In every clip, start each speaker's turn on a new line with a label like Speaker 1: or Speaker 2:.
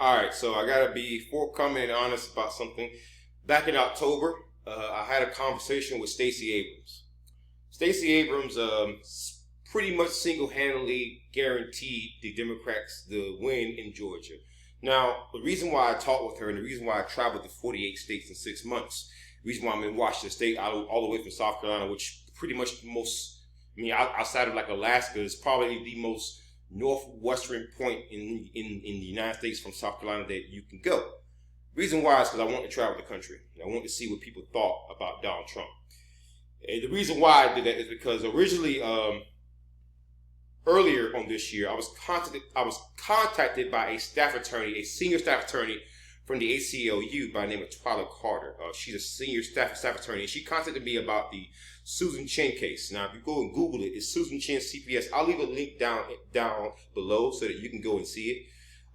Speaker 1: All right, so I gotta be forthcoming and honest about something. Back in October, I had a conversation with Stacy Abrams. Stacy Abrams pretty much single-handedly guaranteed the Democrats the win in Georgia. Now, the reason why I talked with her and the reason why I traveled to 48 states in 6 months, the reason why I'm in Washington State, all the way from South Carolina, which pretty much outside of like Alaska, is probably the most northwestern point in the United States from South Carolina that you can go. Reason why is because I want to travel the country. I want to see what people thought about Donald Trump. And the reason why I did that is because originally, earlier on this year, I was contacted by a senior staff attorney from the ACLU by the name of Twyla Carter. She's a senior staff attorney, and she contacted me about the Susan Chin case. Now, if you go and Google it, it's Susan Chin CPS. I'll leave a link down below so that you can go and see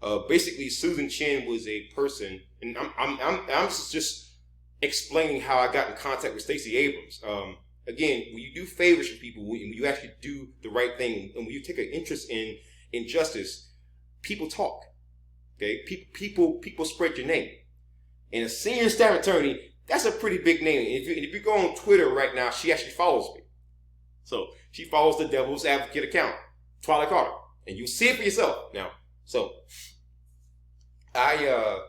Speaker 1: it. Basically, Susan Chin was a person, and I'm just explaining how I got in contact with Stacy Abrams. Again, when you do favors for people, when you actually do the right thing, and when you take an interest in justice, people talk. Okay, people spread your name, and a senior staff attorney, that's a pretty big name. And if you go on Twitter right now, she actually follows me. So she follows the Devil's Advocate account, Twyla Carter, and you see it for yourself. Now, so I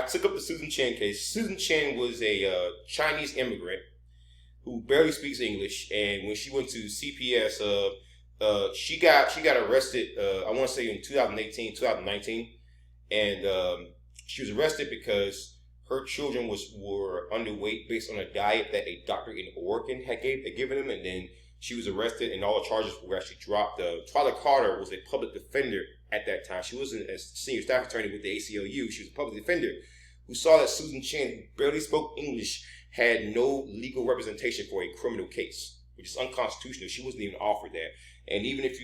Speaker 1: took up the Susan Chin case. Susan Chin was a Chinese immigrant who barely speaks English, and when she went to CPS, she got arrested. I want to say in 2018, 2019. And she was arrested because her children were underweight based on a diet that a doctor in Oregon had given them, and then she was arrested, and all the charges were actually dropped. Twyla Carter was a public defender at that time. She wasn't a senior staff attorney with the ACLU. She was a public defender who saw that Susan Chin, who barely spoke English, had no legal representation for a criminal case, which is unconstitutional. She wasn't even offered that. And even if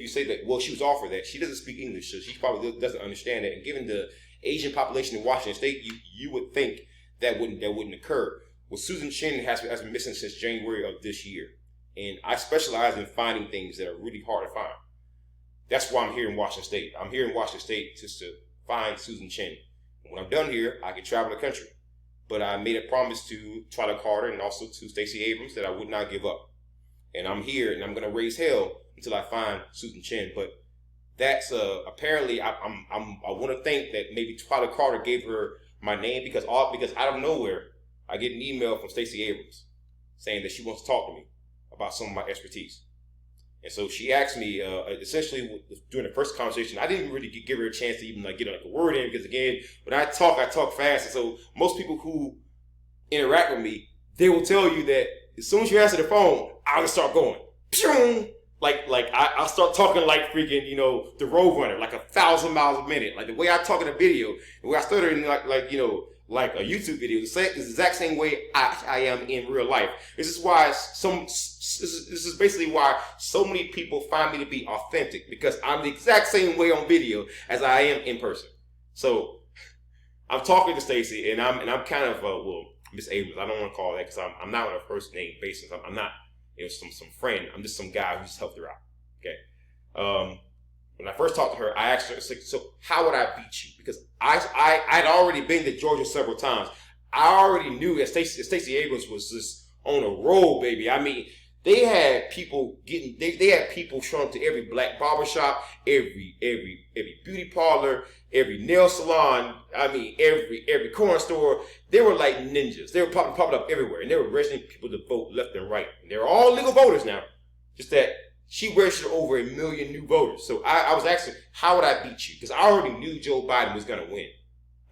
Speaker 1: you say that, well, she was offered that, she doesn't speak English, so she probably doesn't understand that. And given the Asian population in Washington State, you would think that wouldn't occur. Well, Susan Chin has been missing since January of this year, and I specialize in finding things that are really hard to find. That's why I'm here in Washington State. I'm here in Washington State just to find Susan Chin. And when I'm done here, I can travel the country. But I made a promise to Twyla Carter and also to Stacy Abrams that I would not give up. And I'm here, and I'm going to raise hell until I find Susan Chin. But that's apparently I want to think that maybe Twyla Carter gave her my name because out of nowhere I get an email from Stacy Abrams saying that she wants to talk to me about some of my expertise. And so she asked me essentially during the first conversation. I didn't really give her a chance to even get a word in because again, when I talk fast, and so most people who interact with me, they will tell you that as soon as you answer the phone, I'll just start going, Pew! I'll start talking like freaking, the Roadrunner, like 1,000 miles a minute. Like the way I talk in a video, the way I started in like a YouTube video, is the exact same way I am in real life. This is basically why so many people find me to be authentic, because I'm the exact same way on video as I am in person. So I'm talking to Stacy, and I'm kind of Miss Abrams. I don't want to call her that because I'm not on a first name basis. I'm not some friend. I'm just some guy who just helped her out. Okay. When I first talked to her, I asked her, so how would I beat you? Because I'd already been to Georgia several times. I already knew that Stacy Abrams was just on a roll, baby. I mean, they had people showing up to every black barbershop, every beauty parlor, every nail salon. I mean, every corner store. They were like ninjas. They were popping up everywhere, and they were registering people to vote left and right. And they're all legal voters now. Just that she registered over 1 million new voters. So I was asking, how would I beat you? Because I already knew Joe Biden was going to win.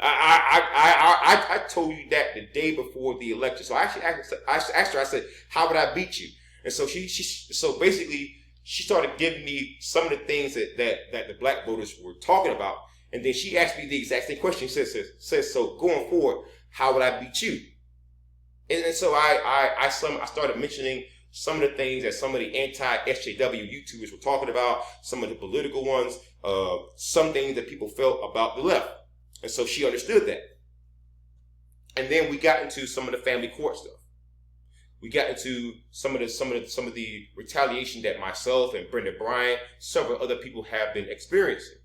Speaker 1: I told you that the day before the election. So I actually asked her, I said, how would I beat you? And so so basically she started giving me some of the things that the black voters were talking about. And then she asked me the exact same question. She says, so going forward, how would I beat you? And so I started mentioning some of the things that some of the anti-SJW YouTubers were talking about, some of the political ones, some things that people felt about the left. And so she understood that. And then we got into some of the family court stuff. We got into some of the retaliation that myself and Brenda Bryant, several other people have been experiencing.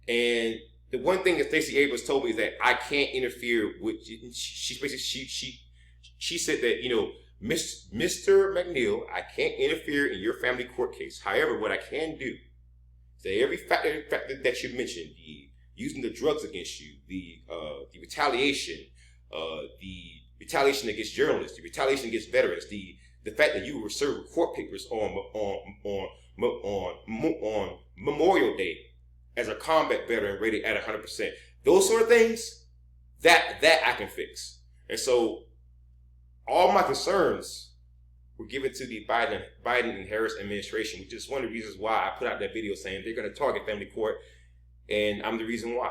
Speaker 1: And the one thing that Stacy Abrams told me is that I can't interfere with. She basically she said that, you know, Mr. McNeil, I can't interfere in your family court case. However, what I can do is that every factor that you mentioned, the using the drugs against you, the retaliation, the retaliation against journalists, the retaliation against veterans, the fact that you were served court papers on Memorial Day as a combat veteran rated at 100%. Those sort of things, that I can fix. And so all my concerns were given to the Biden and Harris administration, which is one of the reasons why I put out that video saying they're going to target family court, and I'm the reason why.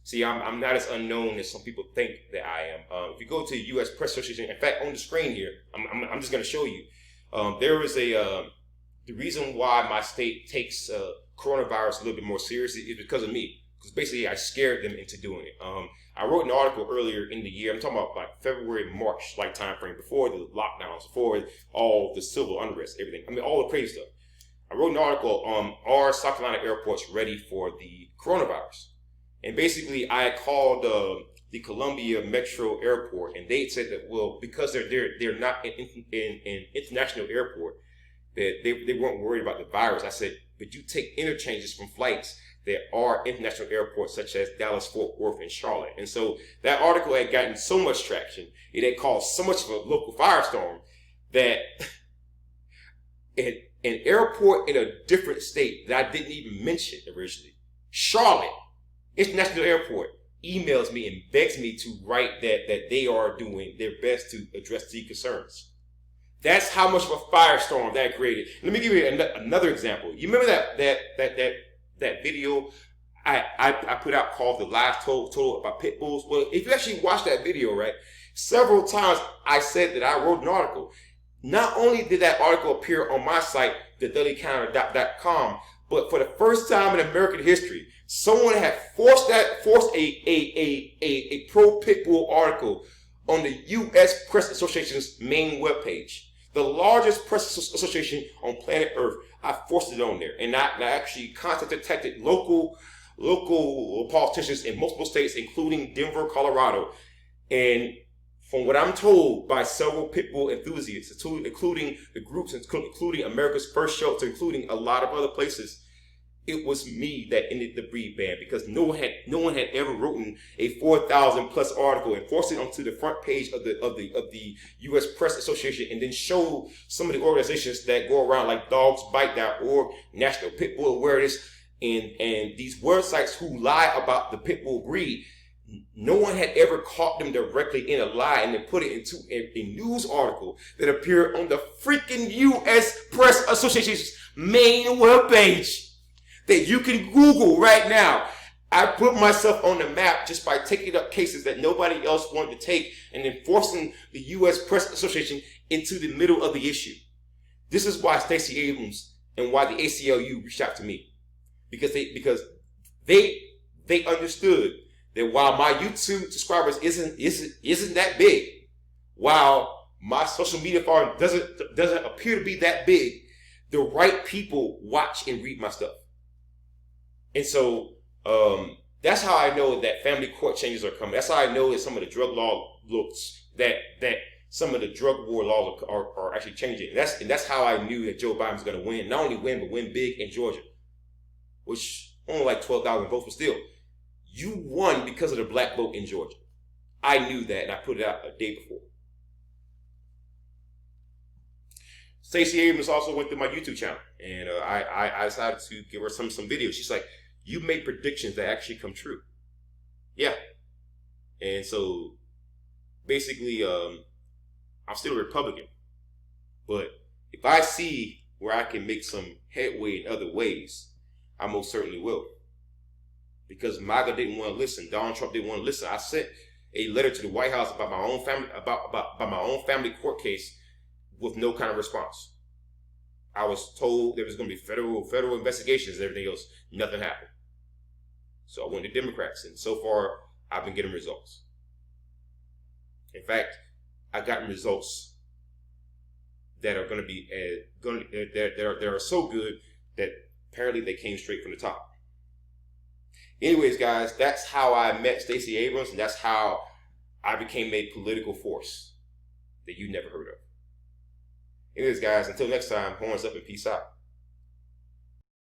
Speaker 1: See, I'm not as unknown as some people think that I am. If you go to the U.S. Press Association, in fact, on the screen here, I'm just going to show you. There is the reason why my state takes coronavirus a little bit more seriously is because of me. Because basically, I scared them into doing it. I wrote an article earlier in the year. I'm talking about like February, March, like time frame, before the lockdowns, before all the civil unrest, everything. I mean, all the crazy stuff. I wrote an article on are South Carolina airports ready for the coronavirus? And basically, I called the Columbia Metro Airport, and they said that, well, because they're not an international airport, that they weren't worried about the virus. I said, but you take interchanges from flights that are international airports such as Dallas, Fort Worth, and Charlotte. And so that article had gotten so much traction, it had caused so much of a local firestorm that an airport in a different state that I didn't even mention originally, Charlotte International Airport, emails me and begs me to write that they are doing their best to address the concerns. That's how much of a firestorm that created. Let me give you another example. You remember that video I put out called The Lies Told about pit bulls? Well, if you actually watch that video, right, several times I said that I wrote an article. Not only did that article appear on my site, thedailycounter.com, but for the first time in American history, someone had forced a pro pit bull article on the U.S. Press Association's main webpage, the largest press association on planet Earth. I forced it on there, and I actually contacted local politicians in multiple states, including Denver, Colorado, and from what I'm told by several pit bull enthusiasts, including the groups, including America's First Shelter, including a lot of other places, it was me that ended the breed ban, because no one had ever written a 4,000 plus article and forced it onto the front page of the U.S. Press Association, and then show some of the organizations that go around like dogsbite.org, National Pit Bull Awareness, and these websites who lie about the pit bull breed. No one had ever caught them directly in a lie and then put it into a news article that appeared on the freaking U.S. Press Association's main webpage that you can Google right now. I put myself on the map just by taking up cases that nobody else wanted to take and then forcing the U.S. Press Association into the middle of the issue. This is why Stacy Abrams and why the ACLU reached out to me, because they understood that while my YouTube subscribers isn't that big, while my social media following doesn't appear to be that big, the right people watch and read my stuff. And so that's how I know that family court changes are coming. That's how I know that some of the drug law looks that some of the drug war laws are actually changing. And that's how I knew that Joe Biden was going to win. Not only win, but win big in Georgia, which only like 12,000 votes, but still. You won because of the black vote in Georgia. I knew that, and I put it out a day before. Stacy Abrams also went through my YouTube channel, and I decided to give her some videos. She's like, you made predictions that actually come true. Yeah. And so, basically, I'm still a Republican. But if I see where I can make some headway in other ways, I most certainly will. Because MAGA didn't want to listen. Donald Trump didn't want to listen. I sent a letter to the White House about my own family, about my own family court case with no kind of response. I was told there was going to be federal investigations and everything else. Nothing happened. So I went to Democrats, and so far I've been getting results. In fact, I've gotten results that are going to be that are so good that apparently they came straight from the top. Anyways, guys, that's how I met Stacey Abrams, and that's how I became a political force that you never heard of. Anyways, guys, until next time, horns up and peace out.